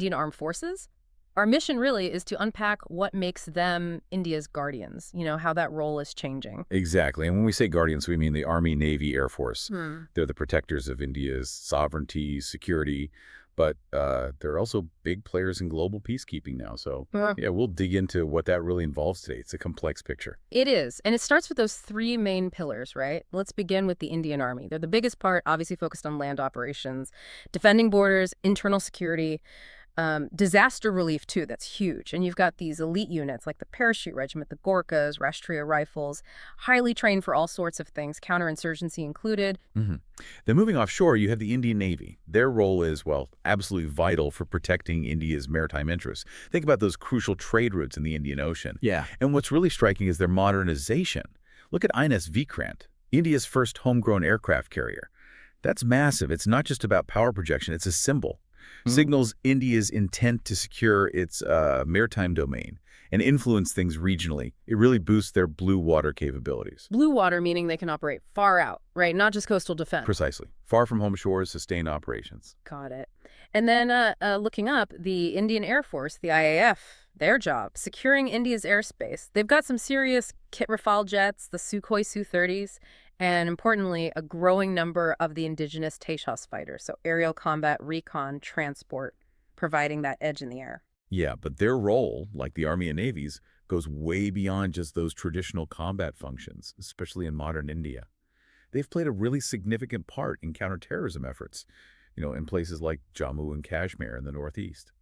Indian Armed Forces. Our mission really is to unpack what makes them India's guardians, how that role is changing. Exactly. And when we say guardians, we mean the Army, Navy, Air Force. Hmm. They're the protectors of India's sovereignty, security, but they're also big players in global peacekeeping now. So, Yeah. yeah, we'll dig into what that really involves today. It's a complex picture. It is. And it starts with those three main pillars, right? Let's begin with the Indian Army. They're the biggest part, obviously focused on land operations, defending borders, internal security. Disaster relief, too, that's huge. And you've got these elite units like the Parachute Regiment, the Gorkhas, Rashtriya Rifles, highly trained for all sorts of things, counterinsurgency included. hmm Then moving offshore, you have the Indian Navy. Their role is, well, absolutely vital for protecting India's maritime interests. Think about those crucial trade routes in the Indian Ocean. Yeah. And what's really striking is their modernization. Look at INS Vikrant, India's first homegrown aircraft carrier. That's massive. It's not just about power projection. It's a symbol. Signals India's intent to secure its maritime domain and influence things regionally. It really boosts their blue water capabilities. Blue water meaning they can operate far out, right? Not just coastal defense. Precisely. Far from home shores, sustained operations. Got it. And then looking up, the Indian Air Force, the IAF, their job, securing India's airspace. They've got some serious kit Rafale jets, the Sukhoi Su-30s, and importantly, a growing number of the indigenous Tejas fighters, so aerial combat, recon, transport, providing that edge in the air. Yeah, but their role, like the Army and Navy's, goes way beyond just those traditional combat functions, especially in modern India. They've played a really significant part in counterterrorism efforts, in places like Jammu and Kashmir in the Northeast.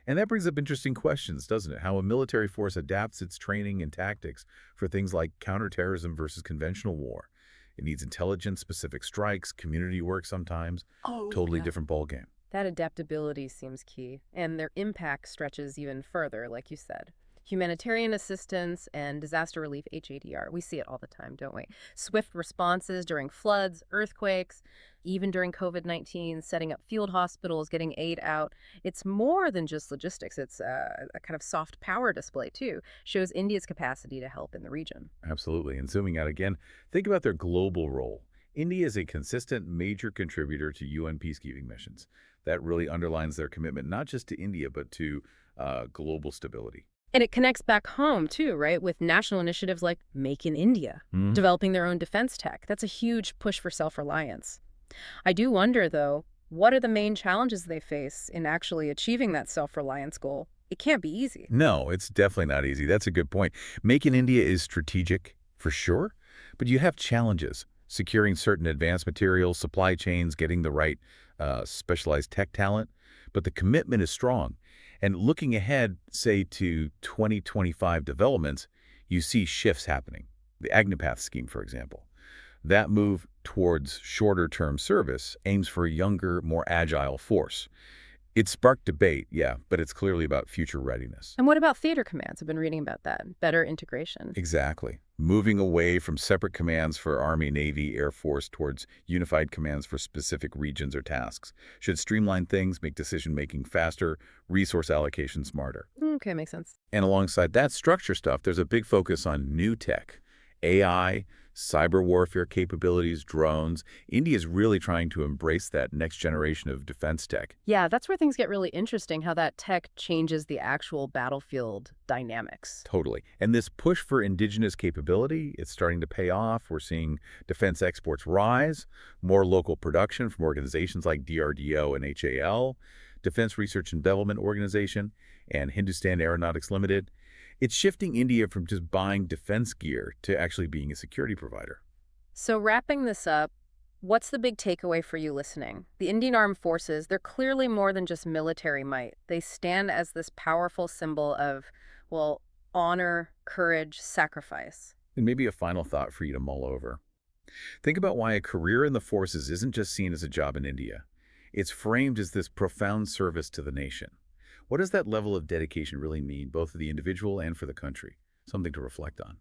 And that brings up interesting questions, doesn't it? How a military force adapts its training and tactics for things like counterterrorism versus conventional war. It needs intelligence, specific strikes, community work sometimes. Totally Yeah. different ballgame. That adaptability seems key, and their impact stretches even further, like you said. Humanitarian assistance and disaster relief, HADR. We see it all the time, don't we? Swift responses during floods, earthquakes, even during COVID-19, setting up field hospitals, getting aid out. It's more than just logistics. It's a kind of soft power display, too. Shows India's capacity to help in the region. Absolutely. And zooming out again, think about their global role. India is a consistent major contributor to UN peacekeeping missions. That really underlines their commitment not just to India, but to global stability. And it connects back home, too, right, with national initiatives like Make in India, developing their own defense tech. That's a huge push for self-reliance. I do wonder, though, what are the main challenges they face in actually achieving that self-reliance goal? It can't be easy. No, it's definitely not easy. That's a good point. Make in India is strategic, for sure, but you have challenges. Securing certain advanced materials, supply chains, getting the right specialized tech talent. But the commitment is strong. And looking ahead, say, to 2025 developments, you see shifts happening. The Agnipath scheme, for example. That move towards shorter-term service aims for a younger, more agile force. It sparked debate, yeah, but it's clearly about future readiness. And what about theater commands? I've been reading about that. Better integration. Exactly. Moving away from separate commands for Army, Navy, Air Force towards unified commands for specific regions or tasks should streamline things, make decision-making faster, resource allocation smarter. Okay, makes sense. And alongside that structure stuff, there's a big focus on new tech, AI, cyber warfare capabilities, drones. India's really trying to embrace that next generation of defense tech. Yeah, that's where things get really interesting, how that tech changes the actual battlefield dynamics. Totally. And this push for indigenous capability, it's starting to pay off. We're seeing defense exports rise, more local production from organizations like DRDO and HAL, Defense Research and Development Organization, and Hindustan Aeronautics Limited. It's shifting India from just buying defense gear to actually being a security provider. So wrapping this up, what's the big takeaway for you listening? The Indian Armed Forces, they're clearly more than just military might. They stand as this powerful symbol of, well, honor, courage, sacrifice. And maybe a final thought for you to mull over. Think about why a career in the forces isn't just seen as a job in India. It's framed as this profound service to the nation. What does that level of dedication really mean, both for the individual and for the country? Something to reflect on.